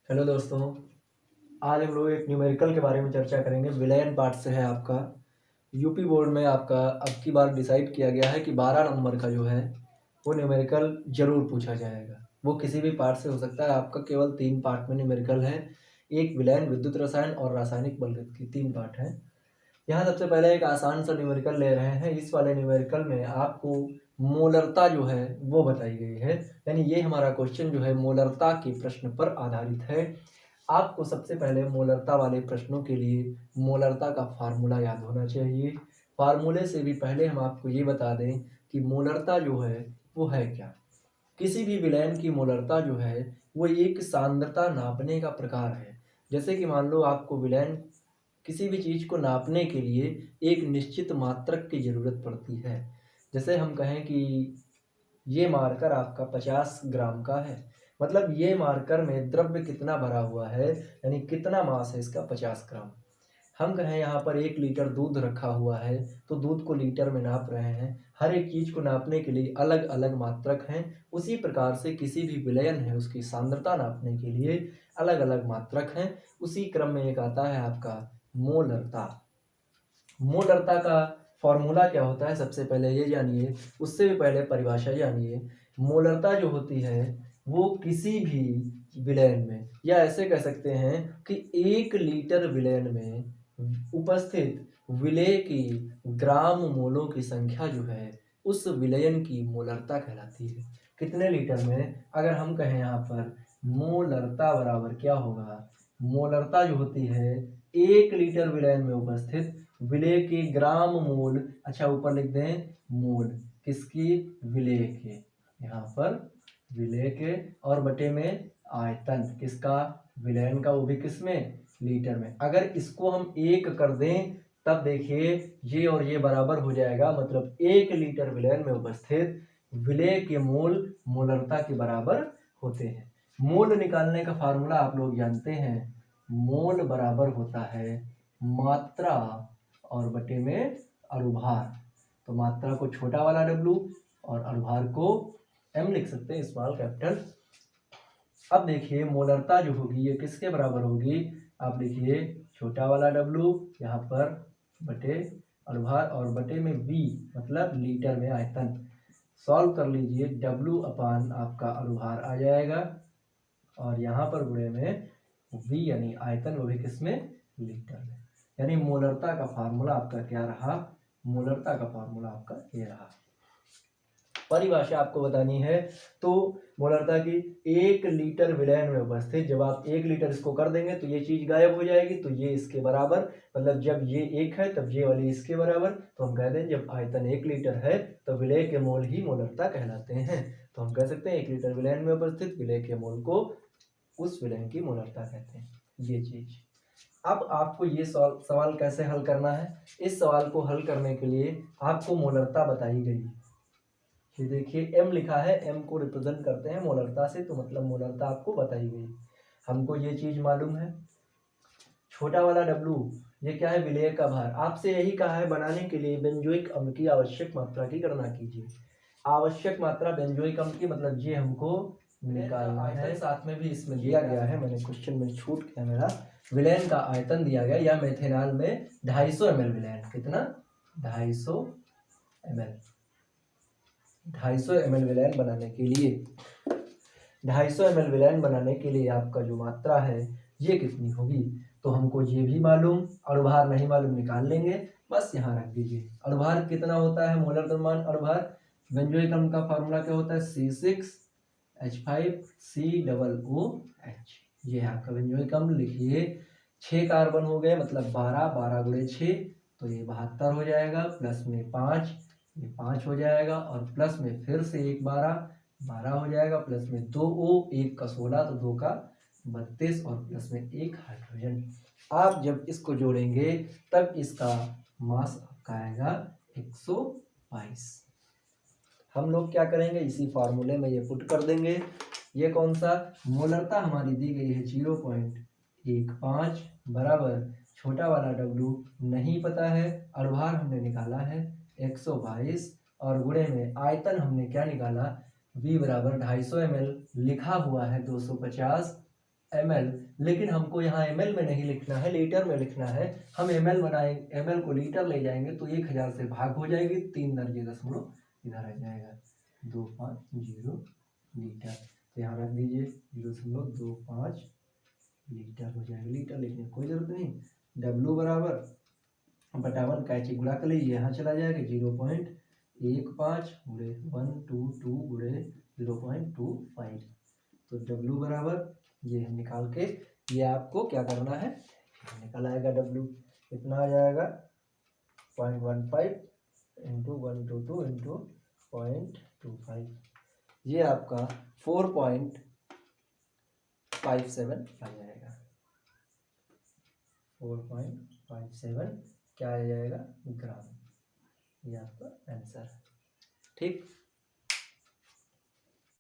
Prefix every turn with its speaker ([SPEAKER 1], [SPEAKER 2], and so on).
[SPEAKER 1] Hello दोस्तों। आज हम लोग एक न्यूमेरिकल के बारे में चर्चा करेंगे। विलयन पार्ट से है आपका। यूपी बोर्ड में आपका अब की बार डिसाइड किया गया है कि 12 नंबर का जो है वो न्यूमेरिकल जरूर पूछा जाएगा। वो किसी भी पार्ट से हो सकता है। आपका केवल 3 पार्ट में न्यूमेरिकल है। एक विलयन, विद्युत रसायन और रासायनिक बलगत की 3 पार्ट हैं। यहाँ सबसे पहले एक आसान सा न्यूमेरिकल ले रहे हैं। इस वाले न्यूमेरिकल में आपको मोलरता जो है वो बताई गई है। यानी ये हमारा क्वेश्चन जो है मोलरता के प्रश्न पर आधारित है। आपको सबसे पहले मोलरता वाले प्रश्नों के लिए मोलरता का फार्मूला याद होना चाहिए। फार्मूले से भी पहले हम आपको ये बता दें कि मोलरता जो है वो है क्या। किसी भी विलयन की मोलरता जो है वो एक सांद्रता नापने का प्रकार है। जैसे कि मान लो आपको विलयन किसी भी चीज़ को नापने के लिए एक निश्चित मात्रक की ज़रूरत पड़ती है। जैसे हम कहें कि ये मार्कर आपका 50 ग्राम का है, मतलब ये मार्कर में द्रव्य कितना भरा हुआ है, यानी कितना मास है इसका 50 ग्राम। हम कहें यहाँ पर 1 लीटर दूध रखा हुआ है तो दूध को लीटर में नाप रहे हैं। हर एक चीज़ को नापने के लिए अलग अलग मात्रक हैं। उसी प्रकार से किसी भी विलयन है उसकी सांद्रता नापने के लिए अलग अलग मात्रक हैं। उसी क्रम में एक आता है आपका मोलरता। मोलरता का फॉर्मूला क्या होता है सबसे पहले ये जानिए। उससे भी पहले परिभाषा जानिए। मोलरता जो होती है वो किसी भी विलयन में, या ऐसे कह सकते हैं कि 1 लीटर विलयन में उपस्थित विलेय की ग्राम मोलों की संख्या जो है उस विलयन की मोलरता कहलाती है। कितने लीटर में, अगर हम कहें यहाँ पर मोलरता बराबर क्या होगा, मोलरता जो होती है 1 लीटर विलयन में उपस्थित विलेय के ग्राम मोल, अच्छा ऊपर लिख दें मोल किसकी, विलेय के, यहाँ पर विलेय के, और बटे में आयतन किसका, विलयन का, वो भी किसमें, लीटर में। अगर इसको हम 1 कर दें तब देखिए ये और ये बराबर हो जाएगा, मतलब 1 लीटर विलयन में उपस्थित विलेय के मोल मोलरता के बराबर होते हैं। मोल निकालने का फार्मूला आप लोग जानते हैं। मोल बराबर होता है मात्रा और बटे में अनुभार। तो मात्रा को छोटा वाला W और अनुभार को M लिख सकते हैं, स्मॉल कैपिटल। अब देखिए मोलरता जो होगी ये किसके बराबर होगी, आप लिखिए छोटा वाला W यहाँ पर बटे अनुभार और बटे में V, मतलब लीटर में आयतन। सॉल्व कर लीजिए, W अपान आपका अनुभार आ जाएगा और यहाँ पर गुणे में V यानी आयतन, वो भी किसमें, लीटर में। यानी मोलरता का फार्मूला आपका क्या रहा, मोलरता का फार्मूला आपका ये रहा। परिभाषा आपको बतानी है तो मोलरता की 1 लीटर विलयन में उपस्थित, जब आप 1 लीटर इसको कर देंगे तो ये चीज गायब हो जाएगी, तो ये इसके बराबर, मतलब जब ये 1 है तब ये वाली इसके बराबर। तो हम कह दें जब आयतन 1 लीटर है तो विलेय के मोल ही मोलरता कहलाते हैं। तो हम कह सकते हैं 1 लीटर विलयन में उपस्थित विलेय के मोल को उस विलयन की मोलरता कहते हैं, ये चीज। अब आपको ये सवाल कैसे हल करना है, इस सवाल को हल करने के लिए आपको मोलरता बताई गई है। ये देखिए M लिखा है, M को रिप्रेजेंट करते हैं मोलरता से, तो मतलब मोलरता आपको बताई गई। हमको ये चीज मालूम है। छोटा वाला W ये क्या है, विलेय का भार। आपसे यही कहा है बनाने के लिए बेंजोइक अम्ल की आवश्यक मात्रा की गणना कीजिए। आवश्यक मात्रा बेंजोइक अम्ल की, मतलब ये हमको निकालना है। साथ में भी इसमें दिया गया है, मैंने क्वेश्चन में छूट गया मेरा, विलयन का आयतन दिया गया, या मेथेनॉल में 250 ml विलयन, कितना, 250 ml। 250 ml विलयन बनाने के लिए, 250 ml विलयन बनाने के लिए आपका जो मात्रा है ये कितनी होगी। तो हमको ये भी मालूम, अनुभार नहीं मालूम, निकाल लेंगे, बस यहाँ रख दीजिए। अनुभार कितना होता है, मोलर द्रव्यमान अनुभार, बेंजोइक अम्ल का फार्मूला क्या होता है, C6H5COOH। ये आपका बेंजोइक अम्ल, लिखिए 6 कार्बन हो गए, मतलब 12, 12 गुणे 6 तो ये 72 हो जाएगा, प्लस में 5 ये 5 हो जाएगा, और प्लस में फिर से एक 12 12 हो जाएगा, प्लस में 2 O, 1 का 16 तो 2 का 32, और प्लस में 1 हाइड्रोजन। आप जब इसको जोड़ेंगे तब इसका मास आपका आएगा 122। हम लोग क्या करेंगे, इसी फार्मूले में ये पुट कर देंगे। ये कौन सा, मोलरता हमारी दी गई है 0.15 बराबर, छोटा वाला W नहीं पता है, अनुभार हमने निकाला है 122, और गुणे में आयतन हमने क्या निकाला, V बराबर 250 ml, लिखा हुआ है 250 ml, लेकिन हमको यहाँ ml में नहीं लिखना है, लीटर में लिखना है। हम ml बनाएंगे, ml को लीटर ले जाएंगे तो 1000 से भाग हो जाएगी, 3 दर्जे दशमलव इधर आ जाएगा, 250 लीटर। तो यहाँ रख दीजिए 0.25 लीटर हो जाएगा। लीटर लिखने की कोई ज़रूरत नहीं। W बराबर बटा 1 कैची गुणा कर लीजिए, यहाँ चला जाएगा 0.15 गुणे 122 गुणे 0.25। तो W बराबर ये हम निकाल के, ये आपको क्या करना है, निकल आएगा W कितना आ जाएगा 0.15 इंटू 122 इंटू 0.25, ये आपका 4.57 आ जाएगा। 4.57 क्या आ जाएगा ग्राम, ये आपका आंसर है। ठीक।